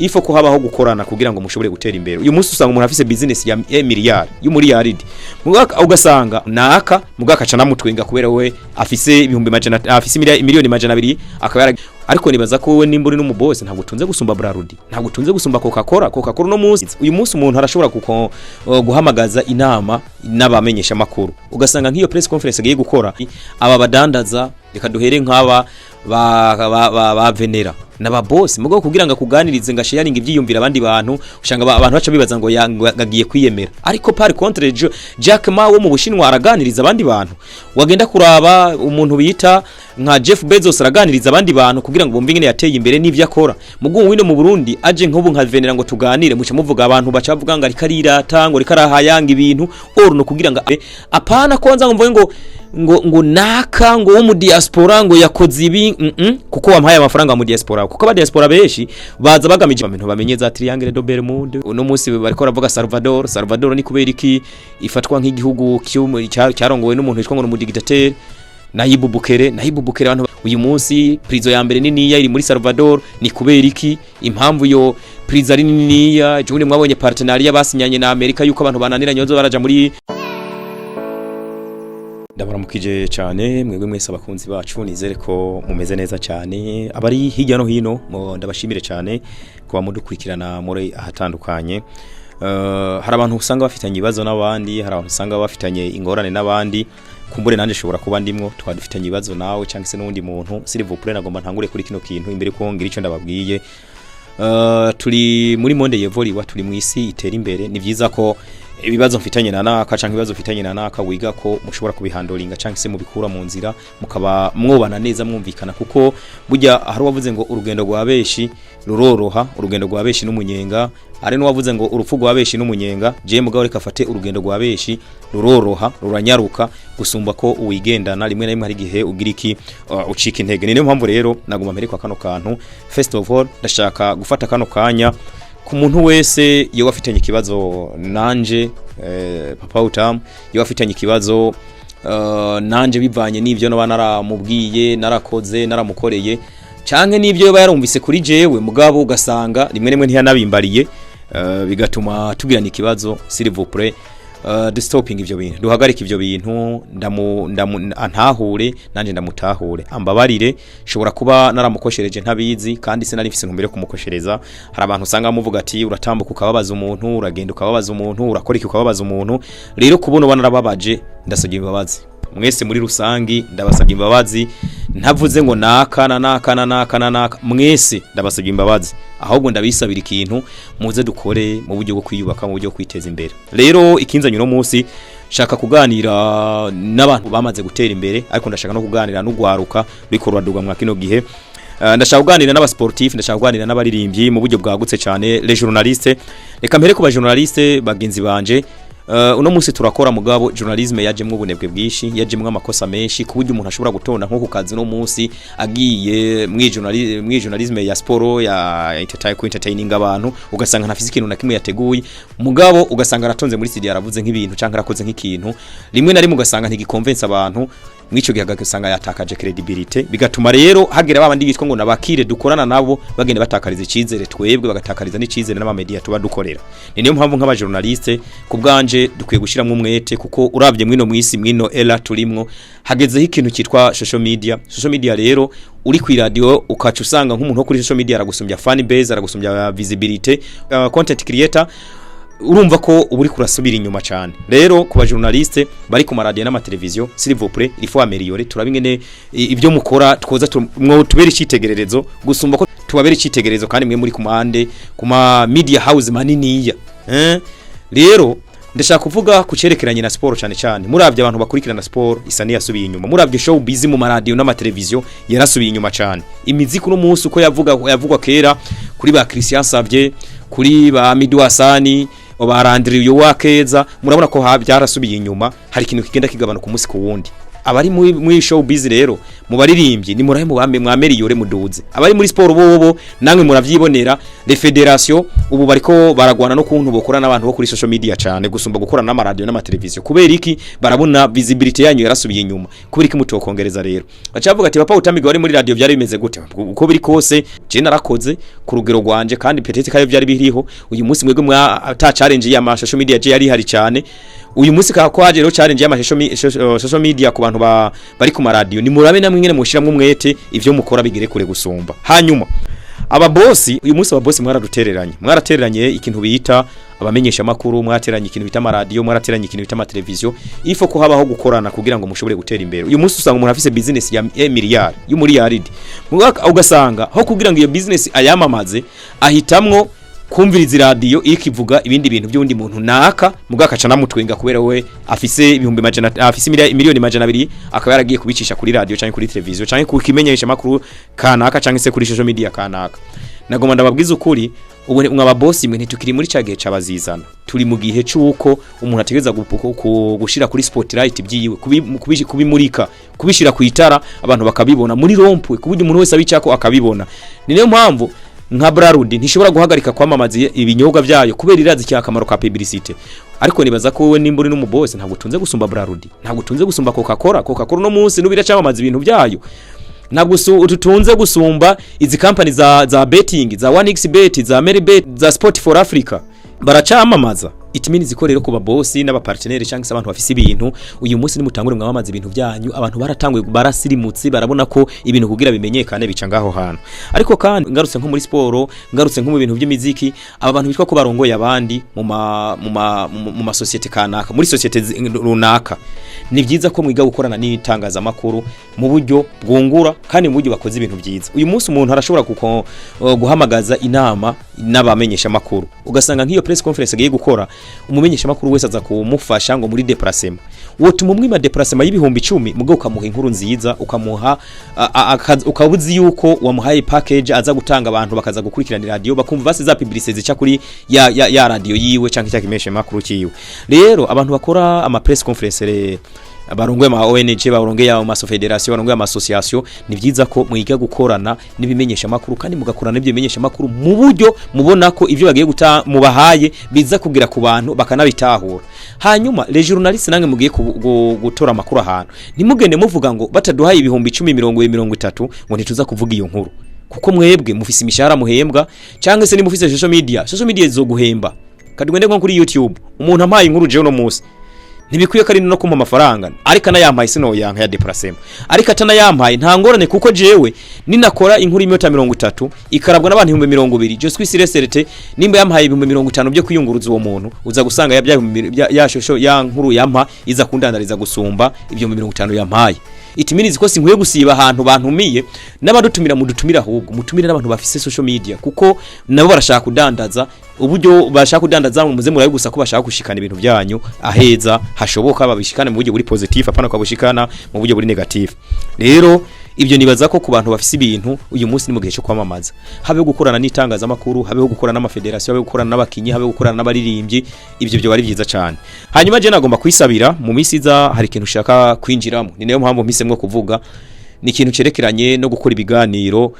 ifo ko habaho gukorana kugira ngo mushobore gutera imbere. Uyu munsi usanga umuntu afise business ya miliyari y'umuriyaridi mugaka ugasanga naka mugaka cana mutwenga kubera we afise ibihumbi majana afise miliyoni majana 2 akaba ariko nibaza ko we nimburi n'umubose ntabwo tunze gusumba Brarudi ntabwo tunze gusumba Coca-Cola no munsi uyu munsi umuntu arashobora guhamagaza inama n'abamenyesha makuru ugasanga nk'iyo press conference agiye gukora aba badandaza reka duhere nk'aba ba Venera naba boss mugo kugira ngo kuganirize nga sharing ivyiyumvira abandi bantu ushanga abantu baca bibaza ngo yagiye kwiyemera ariko par contre Jack Ma wo mu Bushinwa araganiriza abandi bantu wagenda kuraba umuntu bita nka Jeff Bezos araganiriza abandi bantu kugira ngo bumve ingene yateye imbere n'ivyo akora mugo wino mu Burundi aje nk'ubu nka Venera ngo tuganire muca muvuga abantu baca bavuga ngo ariko arirata ngo ariko arahayanga ibintu no kugira ngo apana konza ngo naka ngo wo mu diaspora ngo yakoze ibi kuko wampaye amafaranga mu diaspora kuko aba diaspora beshi baza bagamije abantu bamenye za triangle de Bermude uno munsi bariko ravuga Salvador ni kubera iki ifatwa nk'igihugu cyarongowe n'umuntu witwa ngo n'umudictateur Nayibu Bukele abantu uyu munsi prison ya mbere nini iri muri Salvador ni kubera iki impamvu yo prison ari nini ya juni mwabonye partenariat basinyanye na Amerika yuko abantu bananiranye bazo baraja muri ndabaramukije cyane mwebwe mwese abakunzi bacu nizere ko mumeze neza cyane abari hirya no hino ndabashimire cyane kuba mudukurikirana muri ahatandukanye hari abantu usanga bafitanye ibibazo n'abandi hari abantu usanga bafitanye ingorane n'abandi kumbure nanje shobora kuba ndimwo twadufitanye ibibazo nawe cyangwa se n'undi muntu s'il vous plaît nagomba ntangure kuri kino kintu imbere ko ngira ico ndababwiye turi muri monde yevoliwa turi mu isi itera imbere ni byiza ko ibibazo mfitanye na naka canke ibibazo mfitanye na naka wiga ko mushobora kubihandoringa canke se mubikura mu nzira mukaba mwobana neza mwumvikana kuko burya hari wavuze ngo urugendo rwa beshi ruroroha urugendo rwa beshi n'umunyenga ari no wavuze ngo urupfu rwa beshi n'umunyenga je mugabo reka fate urugendo rwa beshi ruroroha ruranyaruka gusumba ko uwigendana rimwe na rimwe hari gihe ugira iki ucika intege niyo mpamvu rero nagomba mbere kwa kano kantu first of all ndashaka gufata kano kanya ku muntu wese yo wafitanye ikibazo nanje papa Utamu yo wafitanye ikibazo nanje bivanye n'ivyo no banaramubwiye narakoze naramukoreye canke n'ivyo yo yarumvise kuri jewe mugabo ugasanga rimwe rimwe ntiyanabimbariye bigatuma tugirana ikibazo s'il vous plaît stopping ivyo bintu duhagarika ivyo bintu antahure nanje ndamutahure ambabarire shobora kuba naramukoshereje ntabizi kandi se nari mfise ntumbere kumukoshereza hari abantu usanga muvuga ati uratambuka ukababaza umuntu uragenda ukababaza umuntu urakora iki ukababaza umuntu rero kubona ubana narababaje ndasabye imbabazi mwese muri rusangi ndabasabye imbabazi ntavuze ngo naka mwese ndabasabye imbabazi ahubwo ndabisabira ikintu muze dukore mu buryo bwo kwiyubaka mu buryo kwiteza imbere rero ikinzanye no munsi shaka kuganira n'abantu bamaze gutera imbere ariko ndashaka no kuganira n'ugwaruka riko rwaduga mwa kino gihe ndashaka kuganira n'aba sportif ndashaka kuganira n'abaririmbyi mu buryo bwagutse cyane les journalistes reka mbere ko ba journalistes bagenzi banje uno munsi turakora mugabo journalisme yajemwe ubunebwe bwishi yajemwe amakosa menshi kuburyo umuntu ashobora gutonda nko ku kazi no munsi agiye mwi journalisme ya sport ya entertaining abantu ugasanga ntafise ikintu na kimwe yateguye mugabo ugasanga aratonze muri studio aravuze nk'ibintu canke arakoze nk'ikintu rimwe na rimwe ugasanga ntigikonvince abantu mwico gihaga usanga yatakaje credibility bigatuma rero hagera babandi bitwa ngo nabakire dukorana nabo bagende batakariza icizere twebwe bagatakariza n'icizere n'ama media tuba dukorera niyo mpamvu nk'aba journaliste kubganje dukwiye gushiramwe umwete kuko uravye mwino mwisi mwino era turimwo hagezeho ikintu cyitwa social media rero uri ku radio ukacu usanga nk'umuntu wo kuri social media aragusumbya fan base aragusumbya visibility content creator urumva ko uburi kurasubira inyuma cyane rero kuba journaliste bari ku radio n'ama television s'il vous plaît il faut améliorer turabingene ibyo mukora twoza tubera icitegererezo gusumba ko tubabera icitegererezo kandi mwe muri kumande kuma media house maniniya rero ndashaka kuvuga kucerekeranye na sport cyane muravye abantu bakurikirana sport isani yasubiye inyuma muravye show busy mu radio n'ama television yarasubiye inyuma cyane imiziki no munsi uko yavugwa kera kuri ba Christian Savye kuri ba Midu Hasani obarandiri yo Wakeza murabona ko byarasubiye inyuma hari ikintu kigenda kigabanuka umunsi ku wundi abari muri show busy rero mu baririmbyi ni murahe mu bambe mwameriyore muduze abari muri sport bobo namwe muravyibonera le federation ubu bariko baragwana no kuntu bokora n'abantu bo kuri social media cyane gusumba gukora n'ama radio n'ama television kubera iki barabona visibility yanyu yarasubiye inyuma kubera iki mutokongereza rero acavuga ati papa Utamu wari muri radio byari bimeze gute uko biri kose je narakoze ku rugero rwanje kandi petete kayo byari biriho uyu munsi mwebwe mwa ta challenge ya social media je yari hari cyane uyu munsi kakwaje rero challenge ya social media ku bantu bari ku radio ni murabe namwe ngene mushiramwe umwete ivyo mukora bigire kure gusumba hanyuma aba boss uyu munsi aba boss mwaratereranye ikintu bita abamenyesha makuru mwarateranye ikintu bita ama radio mwarateranye ikintu bita ama television ifo ko habaho gukorana kugira ngo mushobore gutera imbere uyu munsi usanga umuntu afise business ya miliyari y'umuriyaridi ugasanga aho kugira ngo iyo business ayamamaze ahitamwo kumviriza radio ikivuga ibindi bintu by'undi muntu naka mugakaca namutwenga kubera we afise ibihumbi afise miliyoni majana 2 akaba yaragiye kubicisha kuri radio cyangwa kuri television cyangwa kukimenyesha makuru kanaka cyangwa se kuri social media kanaka nagoma ndababwiza ukuri ubu mwaba boss imwe ntitukiri muri cyagihe cabazizana turi mu gihe cyuko umuntu ategeza gushira kuri spotlight byiwe kubimurika kubishira ku itara abantu bakabibona muri rompwe kuburyo umuntu wese abicako akabibona ni niyo mpamvu nka Brarudi ntishobora guhagarika kwamamaza ibinyobwa byayo kubera irazi cyakamaro ka publicity ariko nibaza ko wewe nimburi n'umubose ntabwo tunze gusumba Brarudi ntabwo tunze gusumba Coca-Cola no munsi nubira cyamamaza ibintu byayo ntabwo tutunze gusumba izi company za betting za 1xbet za Meribet za Sport for Africa baracamamaza itimini zikorero ku babosi n'abapartenere cyangwa se abantu bafise ibintu uyu munsi ni mutangure mwamamaza ibintu byanyu abantu baratangwe barasirimutse barabona ko ibintu kugira bimenyekane bica ngaho hantu ariko kandi ngarutse nko muri sport ngarutse nko mu bintu by'imiziki aba bantu bitwa ko barongoye abandi mu societe kanaka muri societe runaka ni byiza ko mwiga gukorana n'itangaza makuru mu buryo bwungura kandi mu buryo bakoze ibintu byiza uyu munsi umuntu arashobora guhamagaza inama n'abamenyesha makuru ugasanga nk'iyo press conference agiye gukora umumenyesha makuru wese aza kumufasha ngo muri déplacement wotuma umwima déplacement y'ibihumbi 10 mugo ukamuha inkuru nziza ukamuha ukabuzi yuko wamuhaye package aza gutanga abantu bakaza gukurikirana radio bakumva base za publicité zica kuri ya radio yiwe canke cyakimeshe makuru kiwe rero abantu bakora ama press conference abarongoye ama ONG barongoye ama federation barongoye ama association ni byiza ko mwiga gukorana nibimenyesha makuru kandi mugakorana n'ibyo bimenyesha makuru mu buryo mubona ko ivyo bagiye mubahaye biza kugira ku bantu bakanabitahura hanyuma les journalistes nange mugiye gutora makuru ahantu nimugende muvuga ngo bataduhaye ibihumbi 10 ngo ntituza kuvuga iyo nkuru kuko mwebwe mufise imishahara muhembwa cyangwa se ni mufise social media zo guhemba kadugende nko kuri YouTube umuntu amaye inkuru je no munsi ntibikwiye kari no kuma amafaranga ariko nayampaye sino yanka ya déplacement ariko atana yampaye nta ngorane kuko jewe ninakora inkuru y'imyota 30 ikarabwa n'abantu 200 je suis sûr nimba yampaye 50 byo kwiyunguruza uwo muntu uza gusanga ya shosho ya nkuru yampa iza kundandariza gusumba ibyo 50 yampaye itimini ziko sinkwiye gusiba ahantu bantumiye n'abadutumira mudutumira ahubwo mutumire n'abantu bafise social media kuko nabo barashaka kudandaza uburyo bashaka kudandaza muze murayo gusa ko bashaka gushikana ibintu byanyu aheza hashoboka babishikane mu buryo buri positive apana kwa bushikana mu buryo buri negative rero ibyo nibaza ko ku bantu bafise ibintu uyu munsi ni mu gihe cyo kwamamaza habe gukorana n'itangaza makuru habe gukorana n'amafederation habe gukorana n'abakinyi habe gukorana n'abaririmbyi ibyo byo bari byiza cyane hanyuma je nagomba kwisabira mu misiza hari ikintu ushaka kwinjiramo ni nayo mpamvu mpisemwe kuvuga ni ikintu cerekeranye no gukora ibiganiro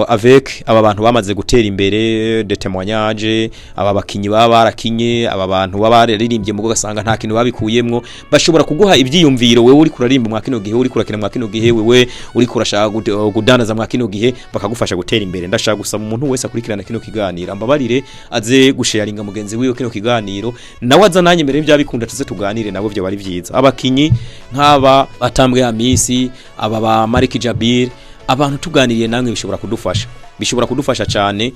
avec aba bantu bamaze gutera imbere de témoignage aba bakinyi barakinye aba bantu bararirimbye mu gasanga nta kintu babikuyemwo bashobora kuguha ibyiyumviro wewe uri kurarimba mu kino gihe uri kurakina mu kino gihe wewe uri kurashaka gudandaza mu kino gihe bakagufasha gutera imbere ndashaka gusaba umuntu wese akurikirana kino kiganiro ambabarire aze gusharinga mugenzi wiwe kino kiganiro nawe azananye imbere byabikunda tuze tuganire nabo byo bari byiza abakinyi nk'aba batambwe ya misi aba Mariki Jabir abantu tuganiriye namwe bishobora kudufasha cyane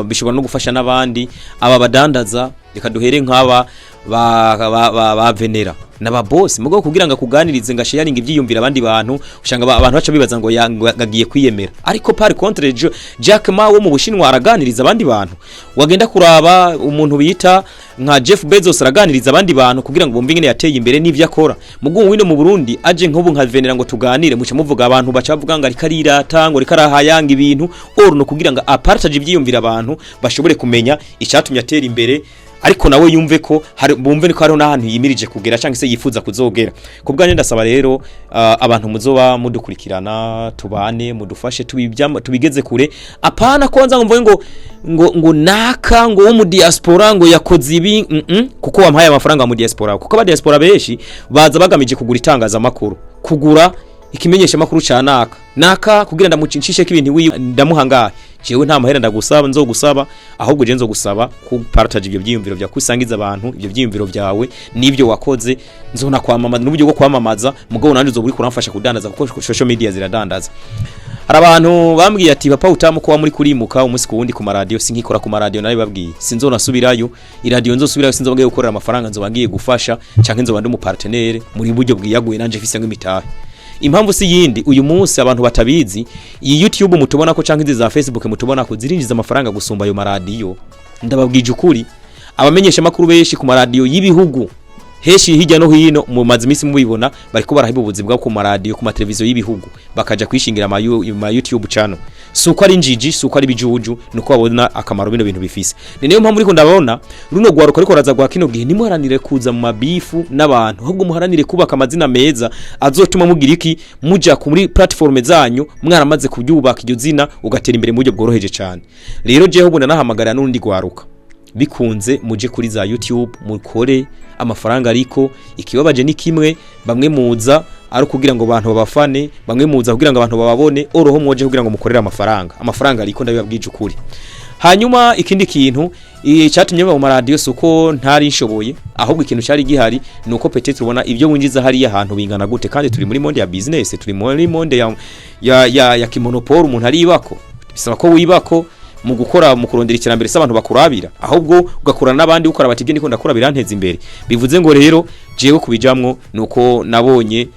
bishobora no gufasha n'abandi aba badandaza reka duhere nk'aba ba venera naba boss mugo kugira ngo kuganirize nga sharing ibyiyumvira abandi bantu ushanga abantu baca bibaza ngo yagiye kwiyemera ariko par contre Jack Ma wo mu Bushinwa araganiriza abandi bantu wagenda kuraba umuntu bita nka Jeff Bezos araganiriza abandi bantu kugira ngo bumve ingene yateye imbere n'ivyo akora mugo wino mu Burundi aje nk'ubu nka venera ngo tuganire muca muvuga abantu baca bavuga ngo ariko arirata ngo ariko arahayanga ibintu or no kugira ngo apartage ibyiyumvira abantu bashobore kumenya icyatumye atera imbere ariko nawe yumve ko bumve ko hariho n'ahantu yimirije kugera cyangwa se yifuza kuzogera. Ku bwanjye ndasaba rero abantu muzoba mudukurikirana tubane mudufashe tubigeze kure, apana konza ngo naka ngo wo mu diaspora ngo yakoze ibi kuko wampaye amafaranga mu diaspora, kuko aba diaspora benshi baza bagamije kugura itangazamakuru, kugura ikimenyesha makuru ca naka kugira ndamucincishe k'ibintu ndamuhangaye. Jewe nta mahera ndagusaba nzogusaba, ahubwo je nzogusaba ku partage ibyo byiyumviro bya kusangiza abantu ibyo byiyumviro byawe nibyo wakoze, nzona kwamamaza n'uburyo bwo kwamamaza, mugabo nandi uzoburi kuramfasha kudandaza kuko social media ziradandaza. Hari abantu bambwiye ati papa Utamu ko muri kurimuka umunsi ku wundi ku maradio, sinkikora ku maradio nawe babwiye sinzonasubirayo, iradio nzosubirayo sinzobagiye gukorera amafaranga, nzobagiye gufasha canke nzobande mu partenaire muri buryo bwiyaguye nanje fise nk'imitahe. Impamvu si yindi, uyu munsi abantu batabizi iyi YouTube mutubona ko canke za Facebook mutubona ko zirinjiza amafaranga gusumba ayo maradio. Ndababwije ukuri, abamenyesha makuru benshi ku maradio y'ibihugu heshi hirya no hino mu mazimisi mubibona bariko barahiba ubuzi bwa ku maradio ku mateleviziyo y'ibihugu bakaja kwishingira ma YouTube channel. Suko ari njiji, suko ari bijuju, nuko babona akamaro bino bintu bifise. Niyo mpamvu uriko ndabona runo gwaruko ariko raza gwa kino gihe nimuharanire kuza mu mabifu n'abantu, ahubwo muharanire kubaka amazina meza azotuma mugira iki muja kuri platform zanyu mwaramaze kubyubaka iryo zina ugatera imbere mu buryo bworoheje cyane. Rero je ahubwo nanahamagara n'undi gwaruka bikunze muje kuri za YouTube mukore amafaranga, ariko ikibabaje ni kimwe, bamwe muza ari kugira ngo abantu babafane, bamwe muza kugira ngo abantu bababone, oroho mwoje kugira ngo mukorere amafaranga ariko ndabibabwije ukuri. Hanyuma ikindi kintu cyatumye mu radio suko ntari nshoboye, ahubwo ikintu cyari gihari nuko peut-être ubona ibyo winjiza hari ahantu bingana gute, kandi turi muri monde ya business, turi muri monde ya kimonopole, umuntu ari ibako bisaba ko wibako mu gukora mu kurondera ikirambere s'abantu bakurabira, ahubwo ugakorana n'abandi ukora bati byo ndiko ndakora biranteza imbere. Bivuze ngo rero jewe kubijamwo nuko nabonye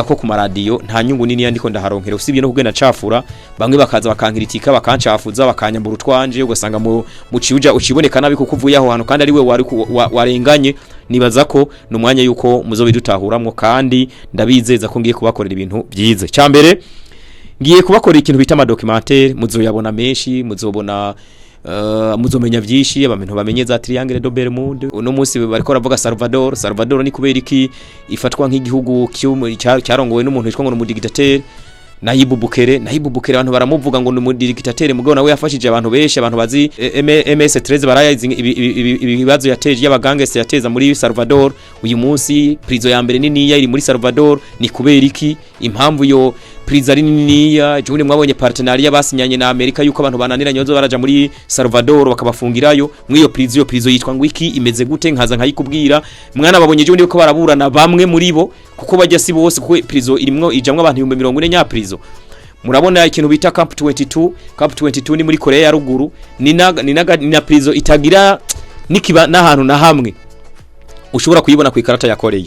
ko ku maradio nta nyungu nini yandiko ndaharonkera, usibye no kugenda cafura, bamwe bakaza bakankiritika bakancafuza bakanyambura utwanje, ugasanga mu ciuja uciboneka nabi kuko uvuye aho hantu kandi ari we warenganye. Nibaza ko n'umwanya yuko muzobidutahuramwo, kandi ndabizeza ko ngiye kubakorera ibintu byize. Cyambere ngiye kubakorera ikintu bita documentaire, muzoyabona menshi, muzobona muzomenya byinshi, abantu bamenye za triangle de Bermude. Uno munsi bariko ravuga Salvador ni kubera iki ifatwa nk'igihugu cyarongowe n'umuntu witwa ngo umudigitateri Nayibu Bukele abantu baramuvuga ngo n'umudigitateri, mugabo nawe yafashije abantu benshi, abantu bazi MS13 barayazi ibibazo yateje y'abagangese yateza muri Salvador. Uyu munsi prison ya mbere nini iri muri Salvador, ni kubera iki impamvu yo prison ari nini juni mwabonye partenariat basinyanye na Amerika yuko abantu bananiranye bazo baraja muri Salvador bakabafungirayo mwiyo prison yitwa ngo iki imeze gute, nkaza nkayikubwira mwana babonye juni yuko baraburana bamwe muri bo kuko bajya si bose kuko prison irimwo ijamwe abantu 140 nya prison. Murabona ikintu bita Camp 22 ni muri Korea ya ruguru, ni prison itagira nikiba n'ahantu na hamwe ushobora kuyibona ku ikarata ya Korea,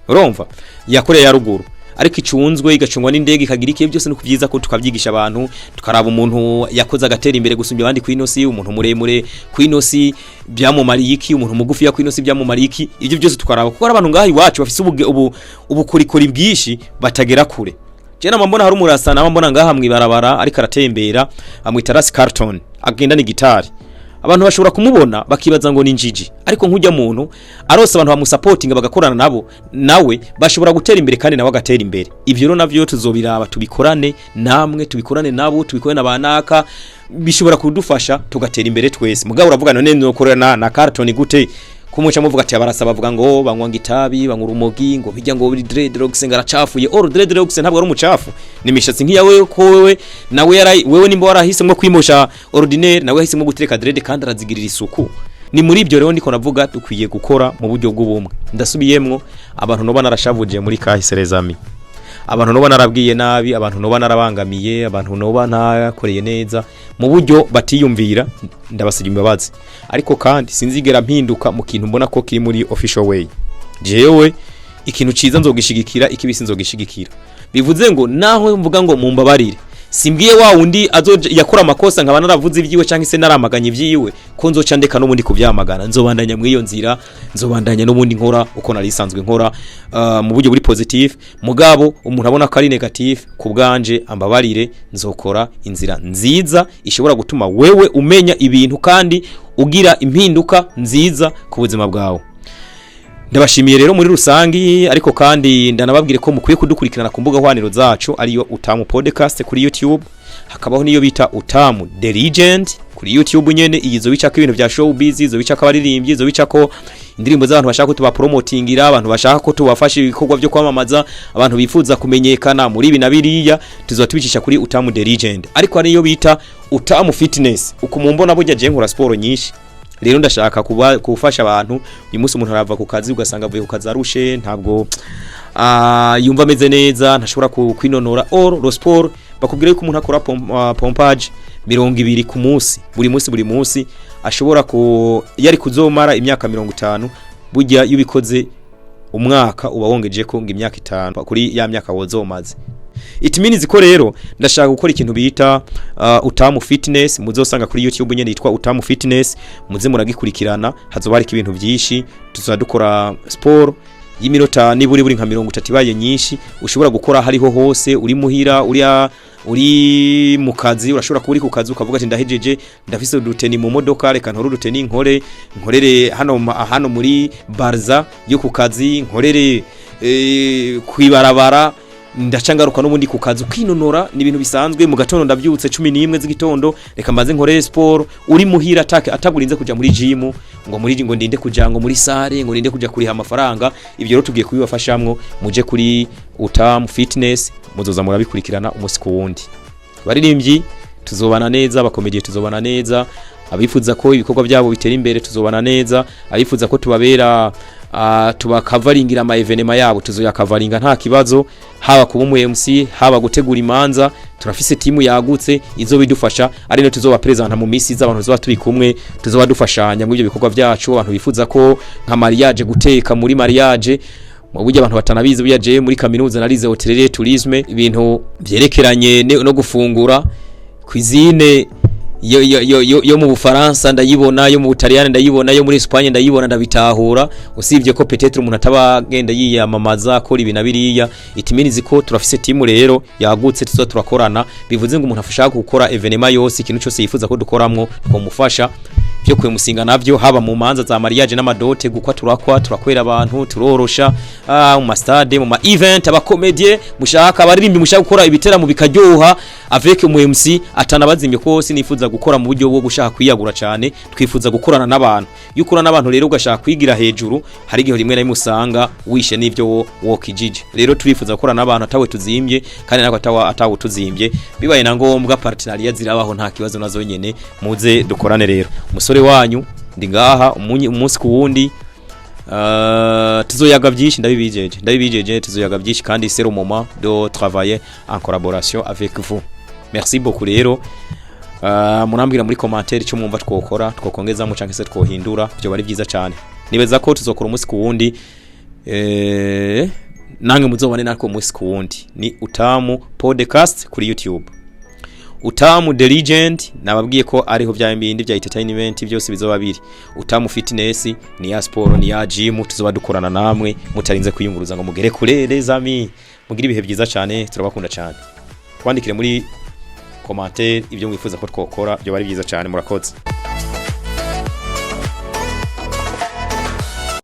urumva ya Korea ya ruguru, ariko icunzwe igacungwa n'indege ikagira ikiye byose no kuvyiza ko tukavyigisha abantu, tukaraba umuntu yakoze agatera imbere gusumbya abandi kwinosi, umuntu muremure kwinosi byamumariye iki, umuntu mugufi ya kwinosi byamumariye iki. Ibyo byose tukaraba kuko abantu ngaha iwacu bafise ubukorikori bwishi batagera kure. Je namambona hari umurasana namambona ngaha mwibarabara ariko aratembera amwita Ras Carton agenda ni gitari, abantu bashobora kumubona bakibaza ngo ni njiji, ariko nkujya muntu arose abantu bamusupportinga bagakorana nabo, nawe bashobora gutera imbere kandi nawe agatera imbere. Ivyo rero navyo tuzobiraba, tubikorane namwe, tubikorane nabo, tubikorane nabanaka, bishobora kudufasha tugatera imbere twese. Mugabo uravuga none nokorana na Carton gute kumuca muvuga ati abarasaba bavuga ngo banywa ngitabi banywa urumogi ngo bijya ngo dreadlocks ngaracafuye, or dreadlocks ntabwo ari umucafu, ni mishatsi nkiyawe ko wewe nimba warahisemo kwimosha ordinaire, nawe yahisemo gutereka dread kandi arazigirira isuku. Ni muri ibyo rero ndiko navuga dukwiye gukora mu buryo bw'ubumwe. Ndasubiyemwo abantu no banarashavuje muri kahiserezami, abantu no banarabwiye nabi, abantu no banarabangamiye, abantu no banakoreye neza mu buryo batiyumvira, ndabasaba imbabazi. Ariko kandi sinzigera mpinduka mu kintu mbona ko kiri muri official way. Jewe ikintu ciza nzogishigikira, ikibisi nzogishigikira. Bivuze ngo naho mvuga ngo mumbabarire, simbwiye wa undi yakora amakosa nkaba naravuze ibyiwe canke se naramaganye ibyiwe ko nzoca ndeka n'ubundi kuvyamagana. Nzobandanya mwiyo nzira, nzobandanya n'ubundi nkora uko nari sanzwe nkora mu buryo buri positive. Mugabo umuntu abona ko ari negative ku bwanje ambabarire, nzokora inzira nziza ishobora gutuma wewe umenya ibintu kandi ugira impinduka nziza ku buzima bwawe. Ndabashimiye rero muri rusangi, ariko kandi ndanababwire ko mukwiye kudukurikirana ku mbuga hwaniro zacu ariyo Utamu Podcast kuri YouTube, hakabaho niyo bita Utamu The Legend kuri YouTube nyene. Izo bicako ibintu bya showbiz, izo bicako abaririmbyi, izo bicako indirimbo z'abantu bashaka ko tuba promotingira, abantu bashaka ko tubafasha ibikorwa byo kwamamaza, abantu bifuza kumenyekana muri ibi na biriya, tuzotubicisha kuri Utamu The Legend. Ariko ariyo bita Utamu Fitness, ukumumbona burya je nkora sport nyinshi. Rero ndashaka kufasha abantu. Uyu munsi umuntu arava ku kazi ugasanga avuye ku kazi arushe, ntabwo yumva ameze neza, ntashobora kwinonora. Or sport bakubwira yuko umuntu akora pompage 200 ku munsi, buri munsi ashobora yari kuzomara imyaka 50. Burya yubikoze umwaka uba wongeje ko ngo imyaka 5 kuri ya myaka wozomaze. It means ko rero ndashaka gukora ikintu bita Utamu Fitness. Muzosanga kuri YouTube nyene yitwa Utamu Fitness, muze muragikurikirana. Hazobarika ibintu byinshi, tuzadukora sport y'iminota niburi nka 30 baye nyinshi, ushobora gukora hariho hose, uri muhira, uri mu kazi, urashobora kuba uri ku kazi ukavuga ati ndahejeje, ndafise uduteni mu modoka, reka nkore uduteni nkorere hano muri barza yo ku kazi, nkorere kwibarabara, ndacangaruka n'ubundi ku kazi ukinonora. Ni ibintu bisanzwe. Mu gatondo ndabyutse 11 z'igitondo, reka mbaze nkorere sport. Uri muhira atagurinze kuja muri gym ngo ndinde kuja ngo muri sare ngo ndinde kuja kuriha amafaranga. Ibyo rero tugiye kubibafashamwo, muje kuri Utamu Fitness, muzoza murabikurikirana umunsi ku wundi. Baririmbyi tuzobana neza, abakomediye tuzobana neza, abifuza ko ibikorwa byabo bitera imbere tuzobana neza, abifuza ko tubabera tubakavaringira ama evenema yabo tuzoyakavaringa nta kibazo, haba kuba mu MC, haba gutegura imanza. Turafise timu yagutse izo bidufasha, ari no tuzoba presenta mu misi z'abantu tuzoba turi kumwe, tuzoba dufashanya mu byo bikorwa byacu. Abantu bifuza ko nka mariage, guteka muri mariage, mu buryo abantu batanabizi buyaje muri kaminuza narize hotelerie tourisme, ibintu byerekeranye no gufungura, cuisine yo mu Bufaransa ndayibona, yo mu Butaliyani ndayibona, yo muri Espagne ndayibona, ndabitahura. Usibye ko peut-être umuntu atabagenda yiyamamaza akora ibi na biriya. Itiminizi ko turafise timu rero yagutse, turakorana. Bivuze ngo umuntu afashaka gukora evenema yose, ikintu cyose yifuza ko dukoramwo twomufasha. Byo kwemusinga navyo, haba mu manza za mariage n'amadote, gukwa turakwera abantu, turorosha mu mastade, mu ma event, abakomedie mushaka, abaririmbi mushaka gukora ibiteramo bikaryoha avec mu MC. Atanabazimye ko sinifuza gukora mu buryo bwo gushaka kwiyagura cyane, twifuza gukorana n'abantu. Iyo ukorana n'abantu rero ugashaka kwigira hejuru, hari igihe rimwe na rimwe usanga wishe n'ivyo wokijije. Rero turifuza gukorana n'abantu atawe tuzimbye, kandi nako atawe tuzimbye. Bibaye na ngombwa partenariat zirabaho, nta kibazo nazo nyene, muze dukorane rero. Umusore wanyu ndi ngaha umunsi ku wundi, tuzoyaga byinshi, ndabibijeje tuzoyaga byinshi, kandi c'est le moment de travailler en collaboration avec vous. Merci beaucoup rero. Munambwira muri commentaire cyo mwumva twokora, twokongeza mu canke se twohindura, byo bari byiza cyane. Nibeza ko tuzokora umunsi ku wundi, nange muzobane nako umunsi ku wundi. Ni Utamu Podcast kuri YouTube. Utamu The Legend nababwiye ko ariho bya mbindi bya entertainment byose bizoba biri. Utamu Fitness ni ya sport, ni ya gym, tuzoba dukorana namwe mutarinze kwiyunguruza ngo mugere kure les amis. Mugira ibihe byiza cyane, turabakunda cyane. Twandikire muri commentaire ibyo mwifuza ko twokora, byo bari byiza cyane. Murakoze.